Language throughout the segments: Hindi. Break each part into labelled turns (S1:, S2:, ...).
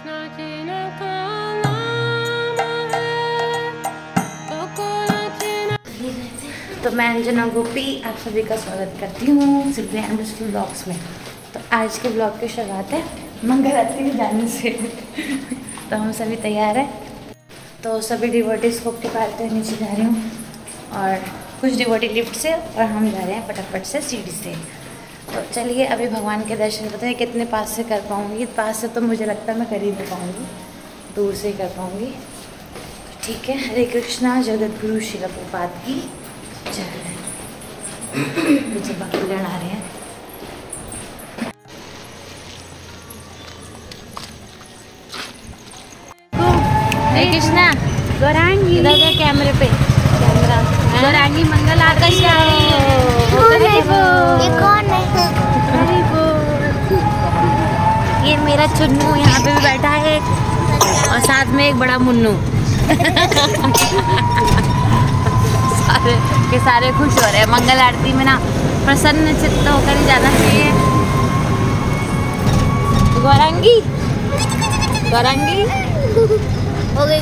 S1: तो मैं अंजना गोपी आप सभी का स्वागत करती हूँ सिद्धि एंड ब्लिसफुल ब्लॉग्स में। तो आज के ब्लॉग की शुरुआत है मंगल आरती के जाने से। तो हम सभी तैयार हैं। तो सभी डिवोटीज को पालते हुए नीचे जा रही हूँ और कुछ डिवोटी लिफ्ट से और हम जा रहे हैं फटाफट से सीढ़ी से। तो चलिए अभी भगवान के दर्शन करते हैं। कितने पास से कर पाऊँगी, पास से तो मुझे लगता है मैं कर ही नहीं पाऊँगी, दूर से ही कर पाऊँगी। ठीक है, हरे कृष्णा। जगत गुरु शिला प्रपात की जय। मुझे भक्तगण आ रहे हैं। हरे कृष्णा। गौरांगी इधर के कैमरे पे कैमरा। गौरांगी मंगल आरती। ये कौन है? ये मेरा चुन्नू यहाँ पे भी बैठा है और साथ में एक बड़ा मुन्नू। सारे के सारे खुश हो रहे हैं। मंगल आरती में ना प्रसन्न चित्त होकर ही जाना चाहिए। गौरांगी गौरांगी हो गई।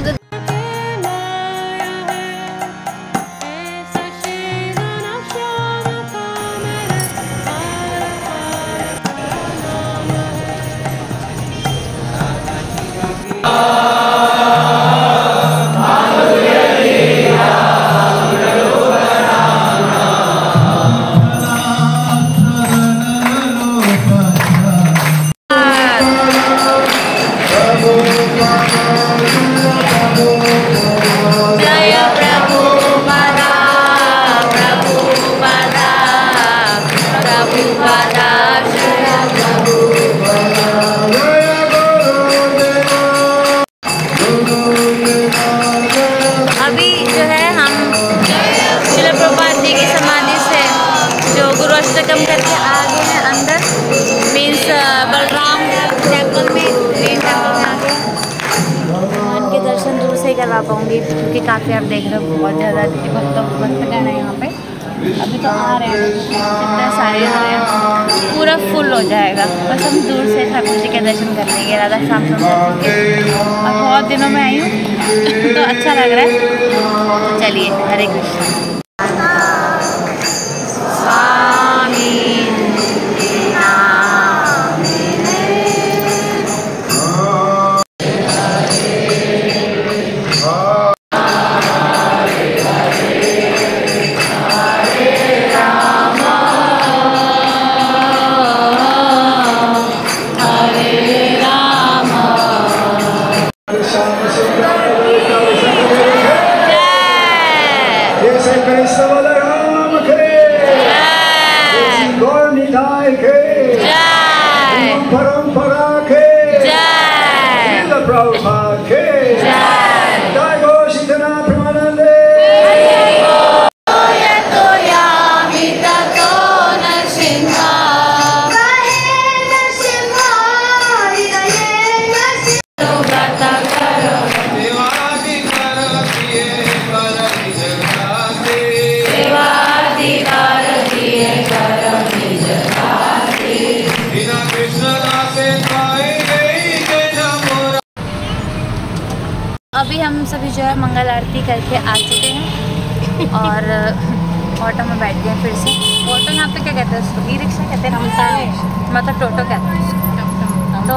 S1: करके आगे हैं अंदर, मीन्स बलराम टेम्पल में, मेन टेम्पल में आगे भगवान के दर्शन दूर से ही करवा पाऊँगी क्योंकि काफ़ी आप देख रहे हो बहुत ज़्यादा भक्तगण है यहाँ पे। अभी तो आ रहे हैं, कितने सारे आ रहे हैं, पूरा फुल हो जाएगा। बस हम दूर से ठाकुर जी के दर्शन कर लेंगे, राधा श्याम सुंदर जी के। और बहुत दिनों में आई हूँ तो अच्छा लग रहा है। तो चलिए, हरे कृष्ण। अभी हम सभी जो है मंगल आरती करके आ चुके हैं और ऑटो में बैठ गए फिर से। ऑटो यहाँ पे क्या कहते हैं उसको? ई रिक्शा कहते हैं, मतलब टोटो कहते हैं। तो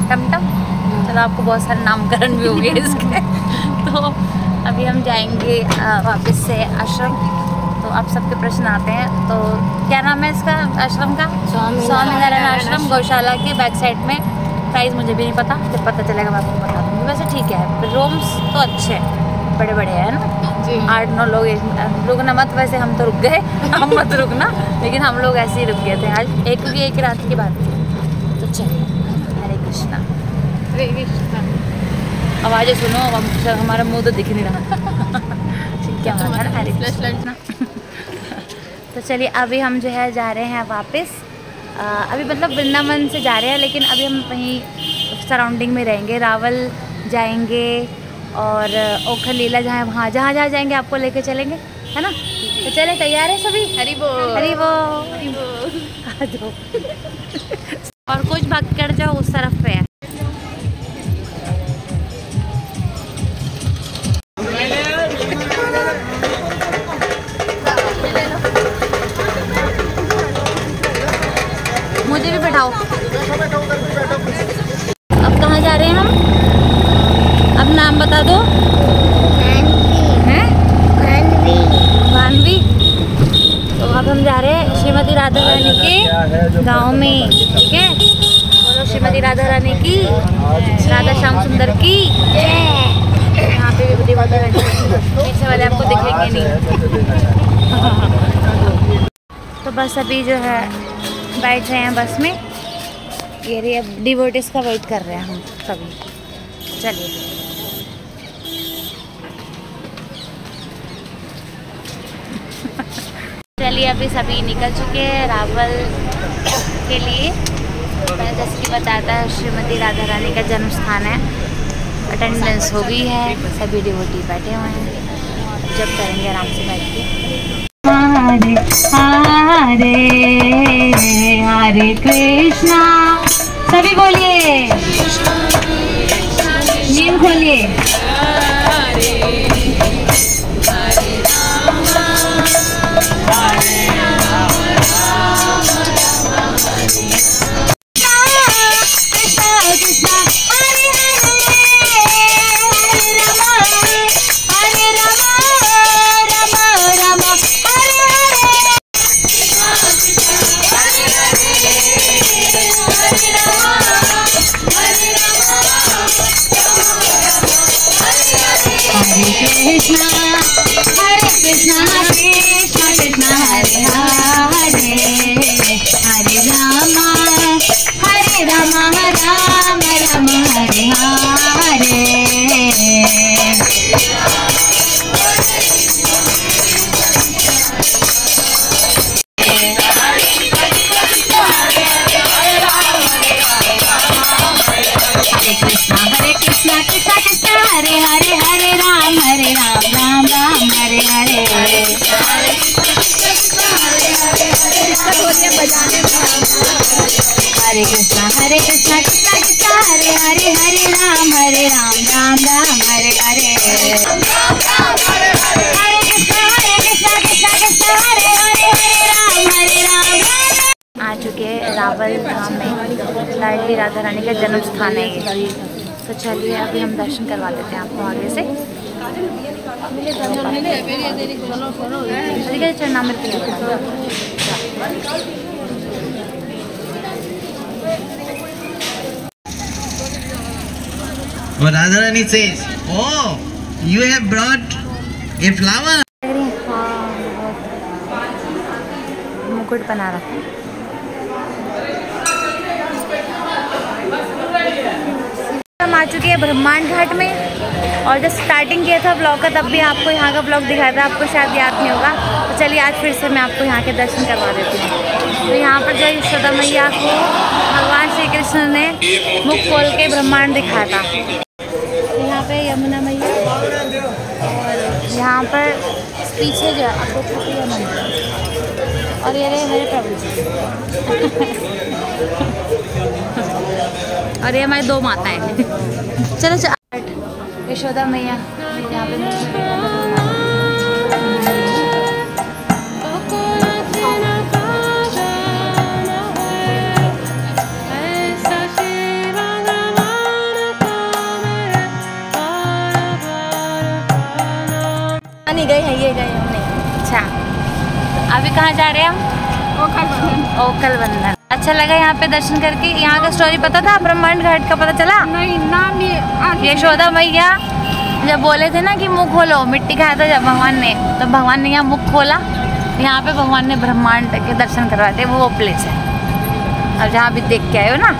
S1: टमटम, चलो आपको बहुत सारे नामकरण भी होंगे इसके। तो अभी हम जाएंगे वापस से आश्रम। तो आप सबके प्रश्न आते हैं, तो क्या नाम है इसका आश्रम का? स्वामीनारायण आश्रम, गौशाला के बैक साइड में। प्राइस मुझे भी नहीं पता, जब पता चलेगा मैं आपको बता दूँगी। वैसे ठीक है, रूम्स तो अच्छे हैं, बड़े बड़े हैं ना। 8-9 लोग। रुकना मत, वैसे हम तो रुक गए, हम मत रुकना, लेकिन हम लोग ऐसे ही रुक गए थे आज, क्योंकि एक रात की बात थी। तो चलिए, हरे कृष्णा। हरे कृष्णा। आवाज़ें सुनो, हमारा मुँह तो दिख नहीं रहा। ठीक है, हरे कृष्णा। तो चलिए अभी हम जो है जा रहे हैं वापस। अभी मतलब वृंदावन से जा रहे हैं, लेकिन अभी हम वहीं सराउंडिंग में रहेंगे। रावल जाएंगे और ओखर लीला जहाँ जहाँ जाएंगे आपको लेके चलेंगे, है ना। तो चले, तैयार है सभी? हरी बोल हरी बोल। आ जाओ और कुछ भक्तगण जो उस तरफ पे है। गांव में, ठीक है। बोलो श्रीमती राधा रानी की, राधा श्याम सुंदर की। यहाँ पे भी बड़ी पीछे वाले आपको दिखेंगे नहीं। तो बस अभी जो है बैठ रहे हैं बस में, ये रही। अब डिवोटिस का वेट कर रहे हैं हम सभी। चलिए चलिए अभी सभी निकल चुके हैं रावल के लिए। मैंने जैसे कि बताया था श्रीमती राधा रानी का जन्म स्थान है। अटेंडेंस हो गई है, सभी डिवोटी बैठे हुए हैं, जब करेंगे आराम से बैठ के। हरे हरे हरे कृष्णा, सभी बोलिए, नींद खोलिए। हरे कृष्णा कृष्णा कृष्णा हरे हरे, हरे रामा राम राम हरे हरे। हरे कृष्णा कृष्णा कृष्णा हरे हरे, हरे राम राम राम हरे हरे। हरे कृष्णा कृष्णा कृष्णा हरे हरे, हरे राम राम राम हरे हरे। हरे कृष्णा कृष्णा कृष्णा हरे हरे, हरे राम। आ चुके हैं रावल धाम में, लाडली राधा रानी का जन्म स्थान है ये। तो चलिए अभी हम दर्शन करवा देते हैं आपको आगे से। चरणामृत के लिए
S2: Radha Rani says, "Oh, you have brought a flower."
S1: मुकुट बना रहा। हम आ चुके हैं ब्रह्मांड घाट में, और जब स्टार्टिंग किया था ब्लॉग का तब भी आपको यहाँ का ब्लॉग दिखाया था, आपको शायद याद नहीं होगा। तो चलिए आज फिर से मैं आपको यहाँ के दर्शन करवा देती हूँ। तो यहाँ पर जो यशोदा मैया को भगवान श्री कृष्ण ने मुख खोल के ब्रह्मांड दिखाया था। तो यहाँ पे यमुना मैया, और यहाँ पर पीछे जो आपको छठी मंदिर, और ये रहे मेरे प्रभु जी। और ये हमारी दो माताएं। चलो यशोदा मैया यहाँ पे नहीं गए हैं, ये गए हमने। अच्छा, अभी कहाँ जा रहे हैं हम? ओखल बंधन। अच्छा लगा यहाँ पे दर्शन करके। यहाँ का स्टोरी पता था? ब्रह्मांड घाट का पता चला?
S3: नहीं, नाम भी।
S1: यशोदा मैया जब बोले थे ना कि मुख खोलो, मिट्टी खाया था जब भगवान ने, तो भगवान ने यहाँ मुख खोला। यहाँ पे भगवान ने ब्रह्मांड के दर्शन करवाए थे, वो प्लेस है। अब जहाँ भी देख के आए हो ना,